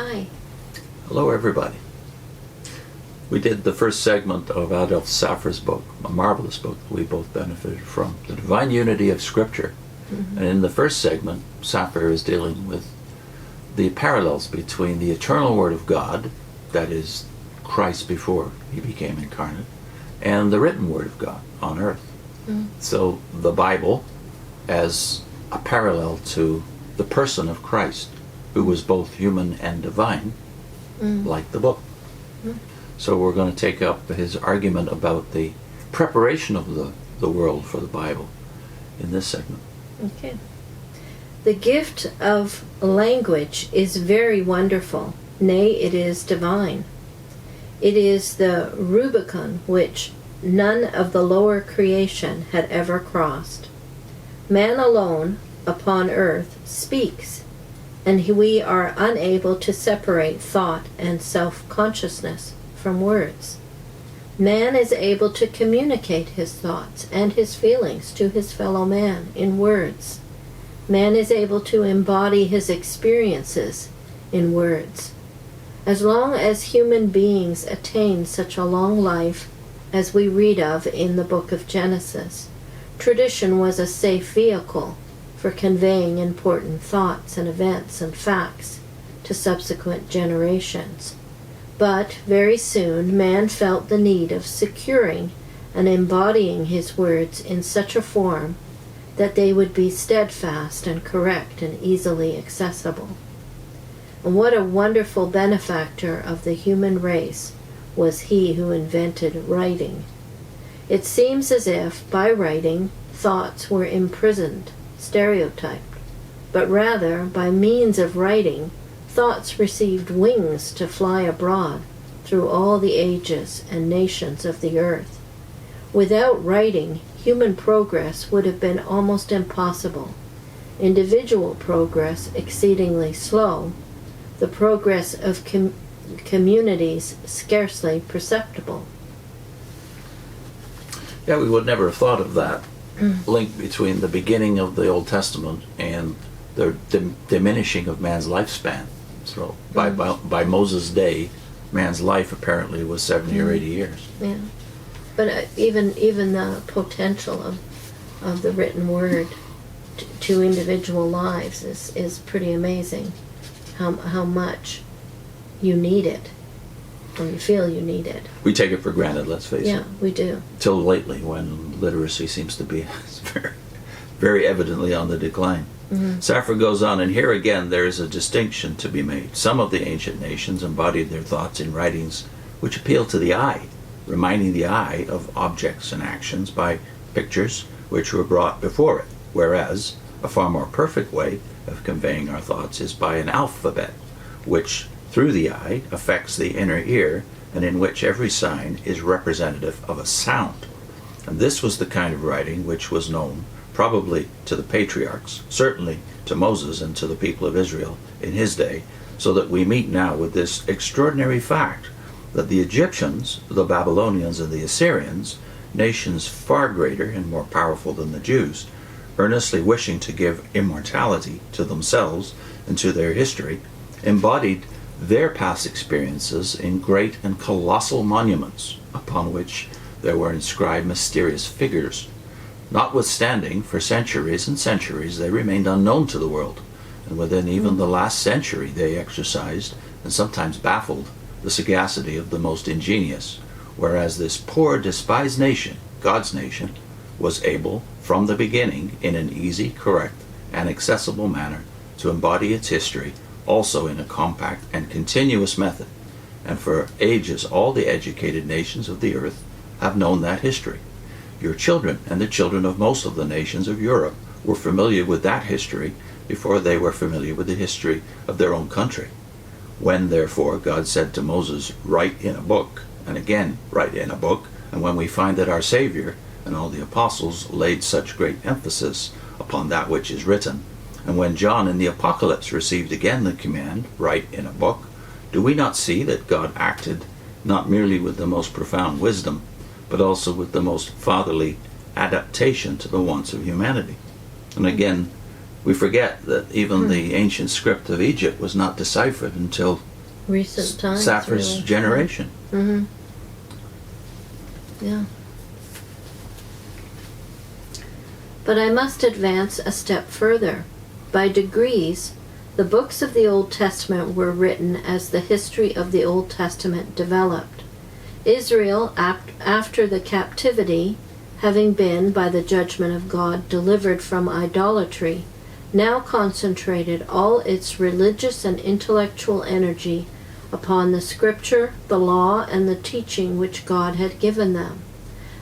Hi. Hello, everybody. We did the first segment of Adolph Saphir's book, a marvelous book that we both benefited from, The Divine Unity of Scripture. And in the first segment, Saphir is dealing with the parallels between the eternal Word of God, that is, Christ before he became incarnate, and the written Word of God on earth. So the Bible as a parallel to the person of Christ, who was both human and divine, like the book. So we're going to take up his argument about the preparation of the world for the Bible in this segment. Okay. The gift of language is very wonderful, nay, it is divine. It is the Rubicon which none of the lower creation had ever crossed. Man alone upon earth speaks, and we are unable to separate thought and self-consciousness from words. Man is able to communicate his thoughts and his feelings to his fellow man in words. Man is able to embody his experiences in words. As long as human beings attain such a long life as we read of in the book of Genesis, tradition was a safe vehicle for conveying important thoughts and events and facts to subsequent generations. But very soon man felt the need of securing and embodying his words in such a form that they would be steadfast and correct and easily accessible. And what a wonderful benefactor of the human race was he who invented writing. It seems as if, by writing, thoughts were imprisoned, stereotyped, but rather, by means of writing, thoughts received wings to fly abroad through all the ages and nations of the earth. Without writing, human progress would have been almost impossible, individual progress exceedingly slow, the progress of communities scarcely perceptible. Yeah, we would never have thought of that link between the beginning of the Old Testament and the diminishing of man's lifespan. So by Moses' day, man's life apparently was 70 or 80 years. Yeah, but even the potential of the written word to individual lives is pretty amazing. How much you need it, or you feel you need it. We take it for granted, let's face it. Yeah, we do. Till lately, when literacy seems to be very, very evidently on the decline. Saffer goes on, and here again there is a distinction to be made. Some of the ancient nations embodied their thoughts in writings which appeal to the eye, reminding the eye of objects and actions by pictures which were brought before it, whereas a far more perfect way of conveying our thoughts is by an alphabet, which through the eye affects the inner ear, and in which every sign is representative of a sound. And this was the kind of writing which was known probably to the patriarchs, certainly to Moses and to the people of Israel in his day, so that we meet now with this extraordinary fact that the Egyptians, the Babylonians, and the Assyrians, nations far greater and more powerful than the Jews, earnestly wishing to give immortality to themselves and to their history, embodied their past experiences in great and colossal monuments upon which there were inscribed mysterious figures. Notwithstanding, for centuries and centuries they remained unknown to the world, and within even the last century they exercised, and sometimes baffled, the sagacity of the most ingenious, whereas this poor, despised nation, God's nation, was able, from the beginning, in an easy, correct, and accessible manner, to embody its history, also in a compact and continuous method. And for ages all the educated nations of the earth have known that history. Your children and the children of most of the nations of Europe were familiar with that history before they were familiar with the history of their own country. When, therefore, God said to Moses, "Write in a book," and again, "Write in a book," and when we find that our Savior and all the apostles laid such great emphasis upon that which is written, and when John in the Apocalypse received again the command, "Write in a book," do we not see that God acted not merely with the most profound wisdom, but also with the most fatherly adaptation to the wants of humanity? And again, We forget that even the ancient script of Egypt was not deciphered until Recent times. Saphir's really. generation. Mm-hmm. Yeah. But I must advance a step further. By degrees, the books of the Old Testament were written as the history of the Old Testament developed. Israel, after the captivity, having been, by the judgment of God, delivered from idolatry, now concentrated all its religious and intellectual energy upon the scripture, the law, and the teaching which God had given them.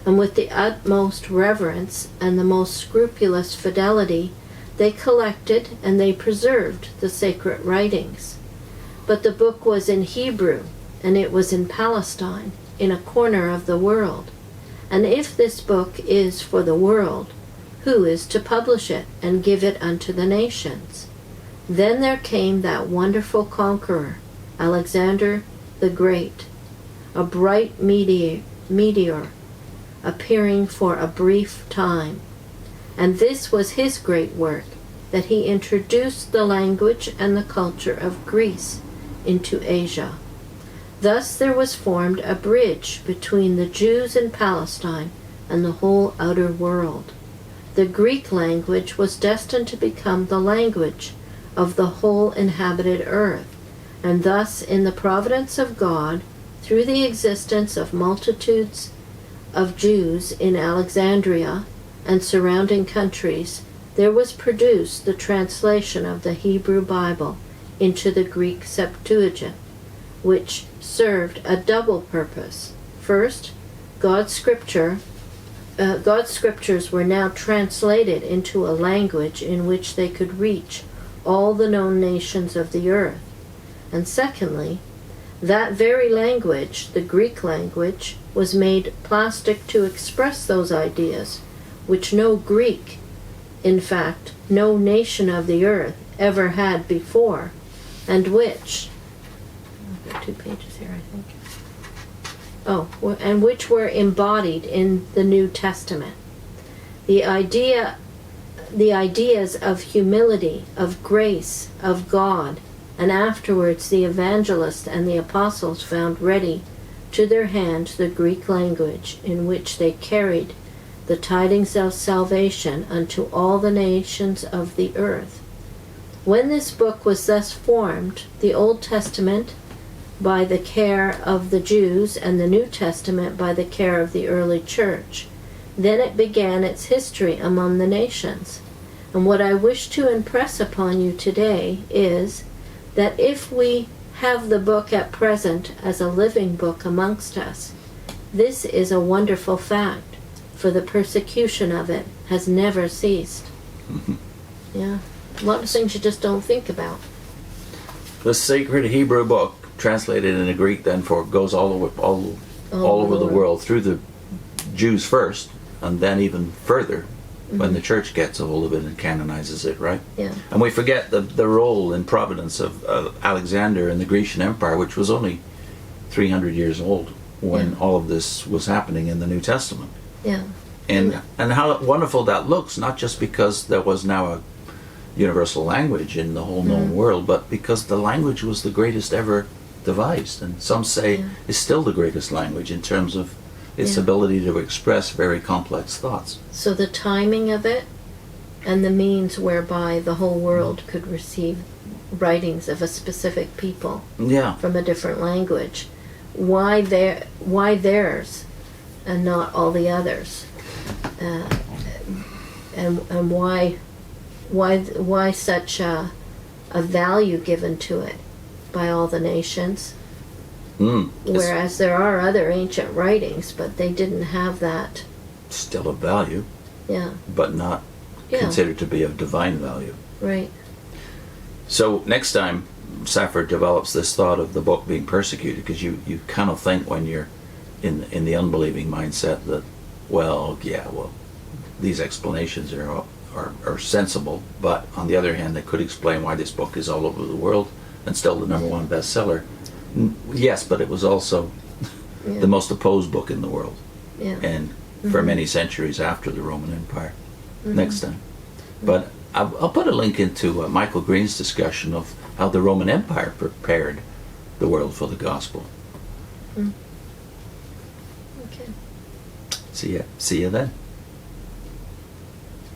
And with the utmost reverence and the most scrupulous fidelity, they collected and they preserved the sacred writings. But the book was in Hebrew, and it was in Palestine, in a corner of the world. And if this book is for the world, who is to publish it and give it unto the nations? Then there came that wonderful conqueror, Alexander the Great, a bright meteor, appearing for a brief time. And this was his great work, that he introduced the language and the culture of Greece into Asia. Thus there was formed a bridge between the Jews in Palestine and the whole outer world. The Greek language was destined to become the language of the whole inhabited earth, and thus in the providence of God, through the existence of multitudes of Jews in Alexandria and surrounding countries, there was produced the translation of the Hebrew Bible into the Greek Septuagint, which served a double purpose. First, God's scriptures were now translated into a language in which they could reach all the known nations of the earth. And secondly, that very language, the Greek language, was made plastic to express those ideas, which no Greek, in fact, no nation of the earth ever had before, and which, I've got 2 pages here, I think. And which were embodied in the New Testament. The ideas of humility, of grace, of God, and afterwards the evangelists and the apostles found ready to their hand the Greek language in which they carried the tidings of salvation unto all the nations of the earth. When this book was thus formed, the Old Testament by the care of the Jews and the New Testament by the care of the early church, then it began its history among the nations. And what I wish to impress upon you today is that if we have the book at present as a living book amongst us, this is a wonderful fact, for the persecution of it has never ceased. Mm-hmm. Yeah, a lot of things you just don't think about. The sacred Hebrew book, translated into Greek, then goes all over the world, through the Jews first, and then even further when the church gets a hold of it and canonizes it, right? Yeah. And we forget the role and providence of Alexander and the Grecian Empire, which was only 300 years old when all of this was happening in the New Testament. Yeah. And how wonderful that looks, not just because there was now a universal language in the whole known world, but because the language was the greatest ever devised, and some say is still the greatest language in terms of its ability to express very complex thoughts. So the timing of it and the means whereby the whole world could receive writings of a specific people from a different language. Why theirs and not all the others? And why such a value given to it by all the nations? Whereas there are other ancient writings, but they didn't have that. Still of value. Yeah. But not considered to be of divine value. Right. So next time Saffer develops this thought of the book being persecuted, because you kind of think when you're in the unbelieving mindset that, these explanations are sensible, but on the other hand, they could explain why this book is all over the world and still the #1 bestseller. Yes, but it was also the most opposed book in the world, and for many centuries after the Roman Empire. Next time. But I'll put a link into Michael Green's discussion of how the Roman Empire prepared the world for the gospel. Okay. See ya then.